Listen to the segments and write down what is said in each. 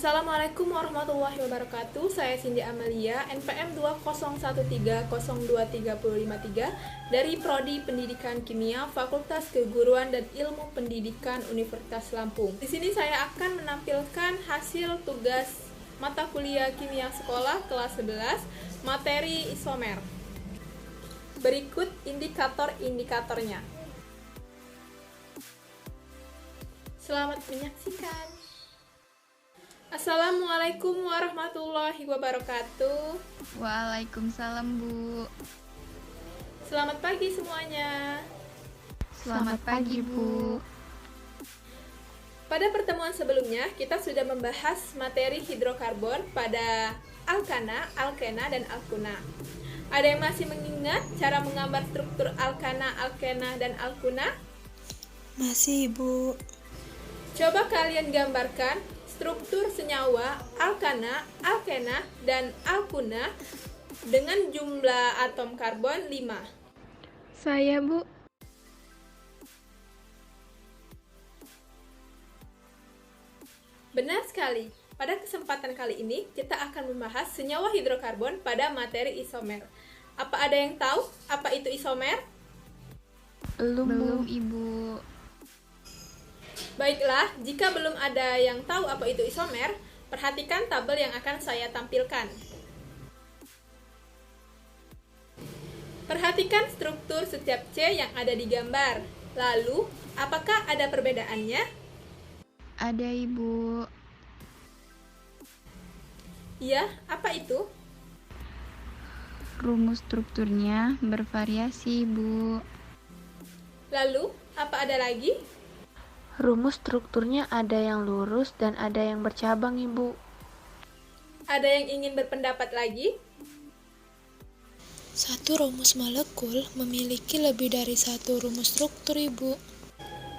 Assalamualaikum warahmatullahi wabarakatuh. Saya Cindy Amelia, NPM 201302353 dari Prodi Pendidikan Kimia, Fakultas Keguruan dan Ilmu Pendidikan Universitas Lampung. Di sini saya akan menampilkan hasil tugas mata kuliah kimia sekolah kelas 11, materi isomer. Berikut indikator-indikatornya. Selamat menyaksikan. Assalamualaikum warahmatullahi wabarakatuh. Waalaikumsalam, Bu. Selamat pagi semuanya. Selamat pagi, Bu. Pada pertemuan sebelumnya, kita sudah membahas materi hidrokarbon pada alkana, alkena, dan alkuna. Ada yang masih mengingat cara menggambar struktur alkana, alkena, dan alkuna? Masih, Bu. Coba kalian gambarkan struktur senyawa alkana, alkena, dan alkuna dengan jumlah atom karbon 5. Saya, Bu. Benar sekali. Pada kesempatan kali ini, kita akan membahas senyawa hidrokarbon pada materi isomer. Apa ada yang tahu apa itu isomer? Belum, Ibu. Baiklah, jika belum ada yang tahu apa itu isomer, perhatikan tabel yang akan saya tampilkan. Perhatikan struktur setiap C yang ada di gambar. Lalu, apakah ada perbedaannya? Ada, Ibu. Ya, apa itu? Rumus strukturnya bervariasi, Bu. Lalu, apa ada lagi? Rumus strukturnya ada yang lurus dan ada yang bercabang, Ibu. Ada yang ingin berpendapat lagi? Satu rumus molekul memiliki lebih dari satu rumus struktur, Ibu.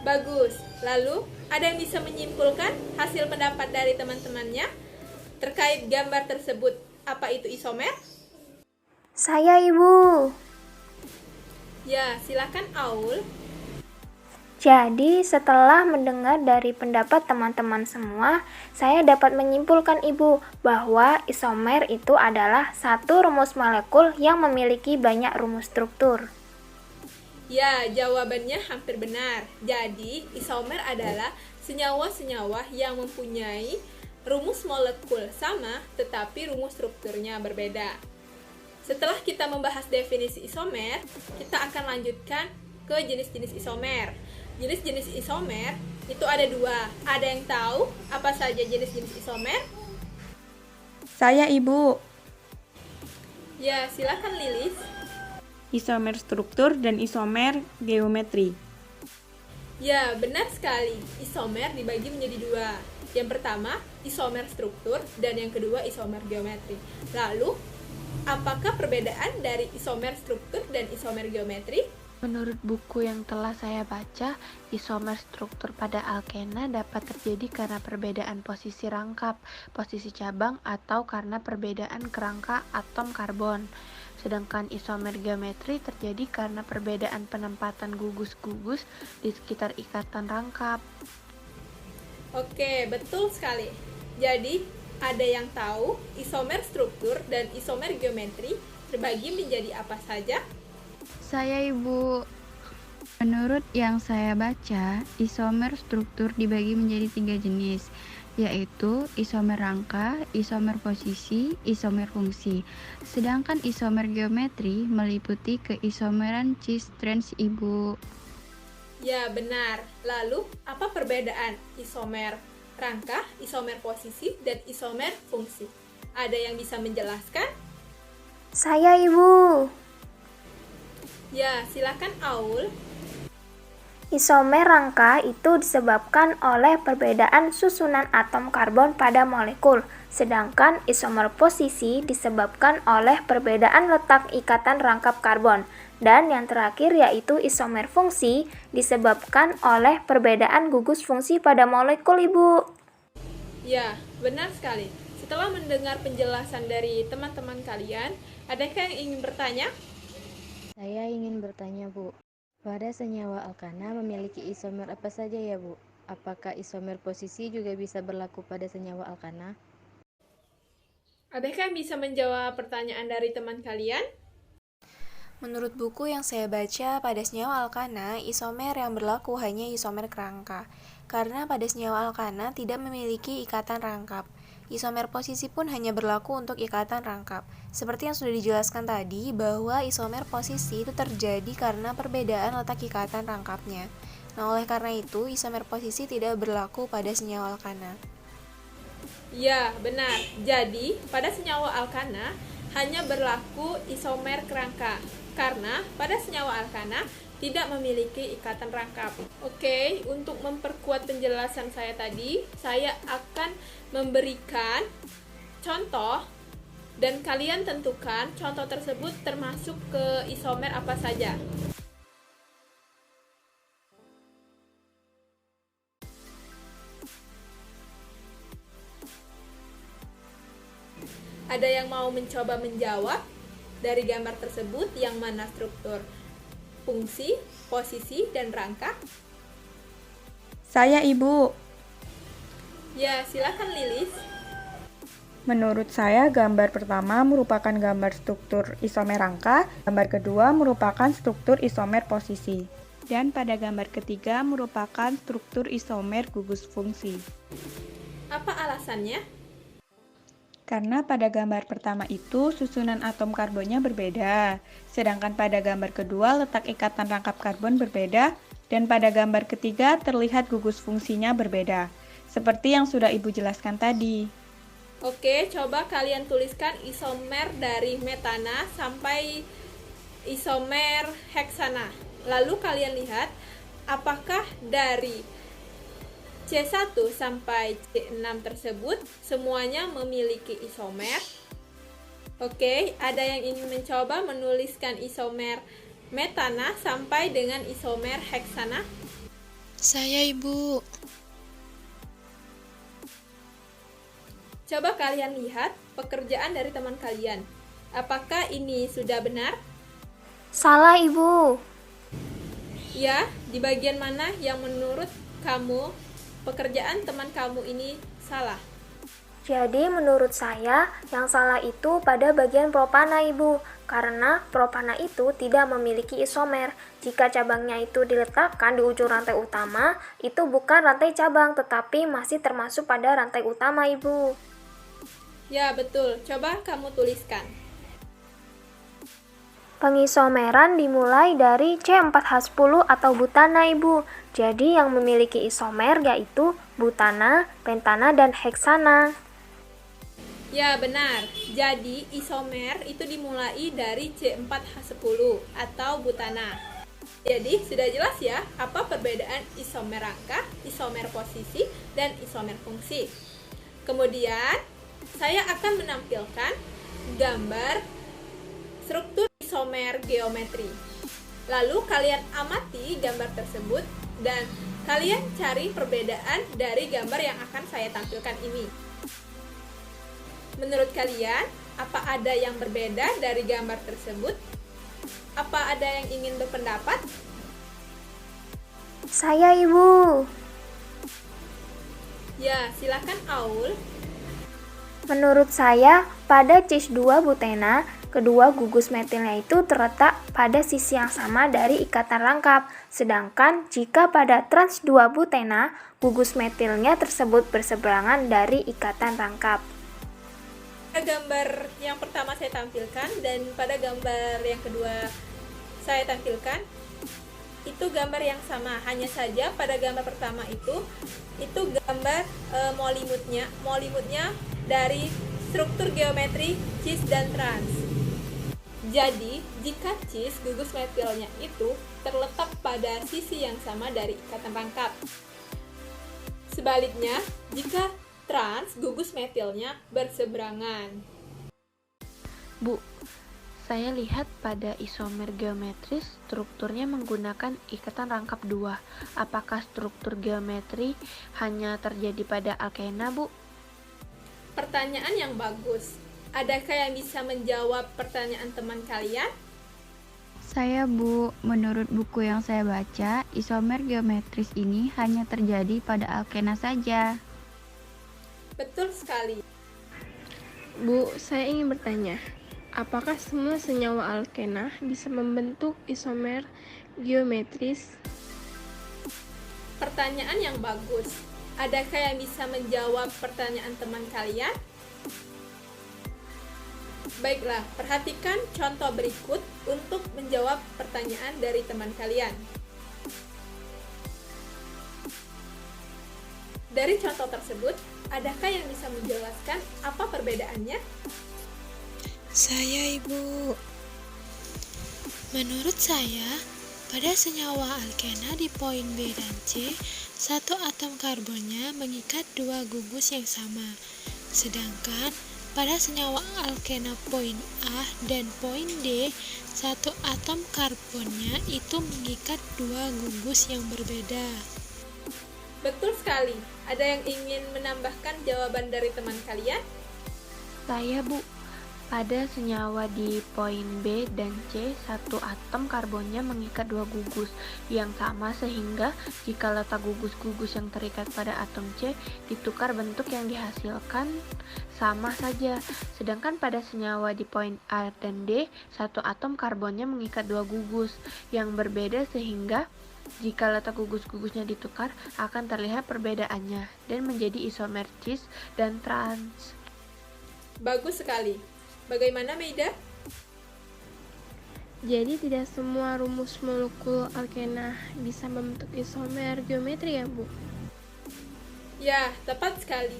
Bagus. Lalu, ada yang bisa menyimpulkan hasil pendapat dari teman-temannya terkait gambar tersebut? Apa itu isomer? Saya, Ibu. Ya, silakan Aul. Jadi, setelah mendengar dari pendapat teman-teman semua, saya dapat menyimpulkan, Ibu, bahwa isomer itu adalah satu rumus molekul yang memiliki banyak rumus struktur. Ya, jawabannya hampir benar. Jadi, isomer adalah senyawa-senyawa yang mempunyai rumus molekul sama, tetapi rumus strukturnya berbeda. Setelah kita membahas definisi isomer, kita akan lanjutkan ke jenis-jenis isomer. Jenis-jenis isomer itu ada 2. Ada yang tahu apa saja jenis-jenis isomer? Saya, Ibu. Ya, silakan Lilis. Isomer struktur dan isomer geometri. Ya, benar sekali. Isomer dibagi menjadi 2. Yang pertama, isomer struktur, dan yang kedua, isomer geometri. Lalu, apakah perbedaan dari isomer struktur dan isomer geometri? Menurut buku yang telah saya baca, isomer struktur pada alkena dapat terjadi karena perbedaan posisi rangkap, posisi cabang, atau karena perbedaan kerangka atom karbon. Sedangkan isomer geometri terjadi karena perbedaan penempatan gugus-gugus di sekitar ikatan rangkap. Oke, betul sekali. Jadi, ada yang tahu isomer struktur dan isomer geometri terbagi menjadi apa saja? Saya, Ibu. Menurut yang saya baca, isomer struktur dibagi menjadi 3 jenis, yaitu isomer rangka, isomer posisi, isomer fungsi. Sedangkan isomer geometri meliputi keisomeran cis-trans, Ibu. Ya, benar. Lalu, apa perbedaan isomer rangka, isomer posisi, dan isomer fungsi? Ada yang bisa menjelaskan? Saya, Ibu. Ya, silakan Aul. Isomer rangka itu disebabkan oleh perbedaan susunan atom karbon pada molekul, sedangkan isomer posisi disebabkan oleh perbedaan letak ikatan rangkap karbon. Dan yang terakhir yaitu isomer fungsi disebabkan oleh perbedaan gugus fungsi pada molekul, Ibu. Ya, benar sekali. Setelah mendengar penjelasan dari teman-teman kalian, adakah yang ingin bertanya? Saya ingin bertanya, Bu. Pada senyawa alkana memiliki isomer apa saja ya, Bu? apakah isomer posisi juga bisa berlaku pada senyawa alkana? Adakah yang bisa menjawab pertanyaan dari teman kalian? Menurut buku yang saya baca, pada senyawa alkana, isomer yang berlaku hanya isomer kerangka. Karena pada senyawa alkana tidak memiliki ikatan rangkap. Isomer posisi pun hanya berlaku untuk ikatan rangkap. Seperti yang sudah dijelaskan tadi, bahwa isomer posisi itu terjadi karena perbedaan letak ikatan rangkapnya. Nah, oleh karena itu, isomer posisi tidak berlaku pada senyawa alkana. Ya, benar. Jadi, pada senyawa alkana hanya berlaku isomer kerangka. Karena pada senyawa alkana tidak memiliki ikatan rangkap. Oke, untuk memperkuat penjelasan saya tadi, saya akan memberikan contoh dan kalian tentukan contoh tersebut termasuk ke isomer apa saja. Ada yang mau mencoba menjawab dari gambar tersebut yang mana struktur fungsi, posisi, dan rangka? Saya Ibu. Ya, silakan Lilis. Menurut saya, gambar pertama merupakan gambar struktur isomer rangka, gambar kedua merupakan struktur isomer posisi, dan pada gambar ketiga merupakan struktur isomer gugus fungsi. Apa alasannya? Karena pada gambar pertama itu susunan atom karbonnya berbeda, sedangkan pada gambar kedua letak ikatan rangkap karbon berbeda, dan pada gambar ketiga terlihat gugus fungsinya berbeda, seperti yang sudah Ibu jelaskan tadi. Oke, coba kalian tuliskan isomer dari metana sampai isomer heksana. Lalu kalian lihat apakah dari C1 sampai C6 tersebut semuanya memiliki isomer. Oke, ada yang ingin mencoba menuliskan isomer metana sampai dengan isomer heksana? Saya, Ibu. Coba kalian lihat pekerjaan dari teman kalian. Apakah ini sudah benar? Salah, Ibu. Ya, di bagian mana yang menurut kamu pekerjaan teman kamu ini salah? Jadi menurut saya yang salah itu pada bagian propana, Ibu. Karena propana itu tidak memiliki isomer. Jika cabangnya itu diletakkan di ujung rantai utama, itu bukan rantai cabang tetapi masih termasuk pada rantai utama, Ibu. Ya, betul. Coba kamu tuliskan. Pengisomeran dimulai dari C4H10 atau butana, Ibu. Jadi yang memiliki isomer yaitu butana, pentana, dan heksana. Ya, benar. Jadi isomer itu dimulai dari C4H10 atau butana. Jadi sudah jelas ya apa perbedaan isomer rangka, isomer posisi, dan isomer fungsi. Kemudian saya akan menampilkan gambar struktur isomer geometri. Lalu kalian amati gambar tersebut dan kalian cari perbedaan dari gambar yang akan saya tampilkan ini. Menurut kalian, apa ada yang berbeda dari gambar tersebut? Apa ada yang ingin berpendapat? Saya, Ibu. Ya, silakan Aul. Menurut saya, pada cis-2 butena, kedua gugus metilnya itu terletak pada sisi yang sama dari ikatan rangkap. Sedangkan jika pada trans-2 butena, gugus metilnya tersebut berseberangan dari ikatan rangkap. Pada gambar yang pertama saya tampilkan dan pada gambar yang kedua saya tampilkan, itu gambar yang sama. Hanya saja pada gambar pertama itu gambar molimutnya dari struktur geometri cis dan trans. Jadi, jika cis gugus metilnya itu terletak pada sisi yang sama dari ikatan rangkap. Sebaliknya, jika trans gugus metilnya berseberangan. Bu, saya lihat pada isomer geometris strukturnya menggunakan ikatan rangkap 2. Apakah struktur geometri hanya terjadi pada alkena, Bu? Pertanyaan yang bagus. Adakah yang bisa menjawab pertanyaan teman kalian? Saya Bu, menurut buku yang saya baca, isomer geometris ini hanya terjadi pada alkena saja. Betul sekali. Bu, saya ingin bertanya, apakah semua senyawa alkena bisa membentuk isomer geometris? Pertanyaan yang bagus. Adakah yang bisa menjawab pertanyaan teman kalian? Baiklah, perhatikan contoh berikut untuk menjawab pertanyaan dari teman kalian. Dari contoh tersebut, adakah yang bisa menjelaskan apa perbedaannya? Saya, Ibu. Menurut saya, pada senyawa alkena di poin B dan C, satu atom karbonnya mengikat dua gugus yang sama. Sedangkan pada senyawa alkena poin A dan poin D, satu atom karbonnya itu mengikat dua gugus yang berbeda. Betul sekali. Ada yang ingin menambahkan jawaban dari teman kalian? Saya Bu, pada senyawa di poin B dan C, satu atom karbonnya mengikat dua gugus yang sama sehingga jika letak gugus-gugus yang terikat pada atom C ditukar, bentuk yang dihasilkan sama saja. Sedangkan pada senyawa di poin A dan D, satu atom karbonnya mengikat dua gugus yang berbeda sehingga jika letak gugus-gugusnya ditukar akan terlihat perbedaannya dan menjadi isomer cis dan trans. Bagus sekali. Bagaimana Meida? Jadi tidak semua rumus molekul alkena bisa membentuk isomer geometri ya Bu? Ya, tepat sekali.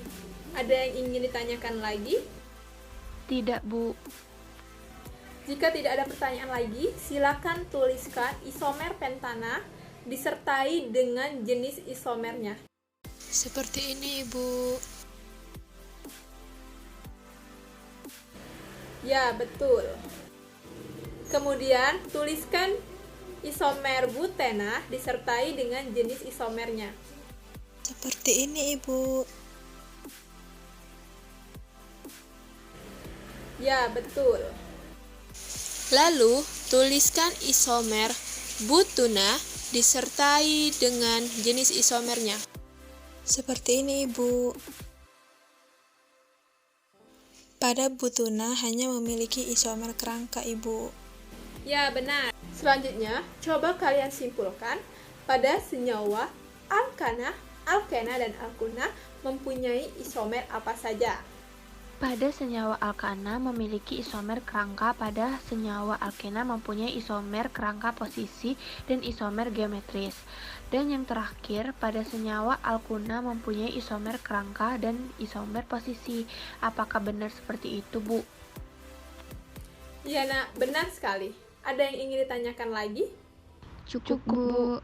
Ada yang ingin ditanyakan lagi? Tidak Bu. Jika tidak ada pertanyaan lagi, silakan tuliskan isomer pentana disertai dengan jenis isomernya. Seperti ini, Ibu. Ya, betul. Kemudian, tuliskan isomer butena disertai dengan jenis isomernya. Seperti ini, Ibu. Ya, betul. Lalu, tuliskan isomer butuna disertai dengan jenis isomernya. Seperti ini, Ibu. Pada butuna hanya memiliki isomer kerangka, Ibu. Ya, benar. Selanjutnya, coba kalian simpulkan pada senyawa alkana, alkena, dan alkuna mempunyai isomer apa saja. Pada senyawa alkana memiliki isomer kerangka, pada senyawa alkena mempunyai isomer kerangka posisi dan isomer geometris. Dan yang terakhir, pada senyawa alkuna mempunyai isomer kerangka dan isomer posisi. Apakah benar seperti itu, Bu? Ya, Nak, benar sekali. Ada yang ingin ditanyakan lagi? Cukup Bu.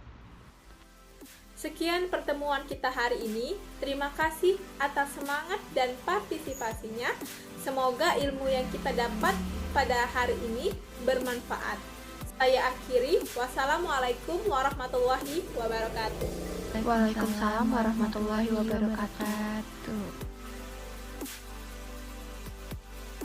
Sekian pertemuan kita hari ini. Terima kasih atas semangat dan partisipasinya. Semoga ilmu yang kita dapat pada hari ini bermanfaat. Saya akhiri. Wassalamualaikum warahmatullahi wabarakatuh. Waalaikumsalam warahmatullahi wabarakatuh.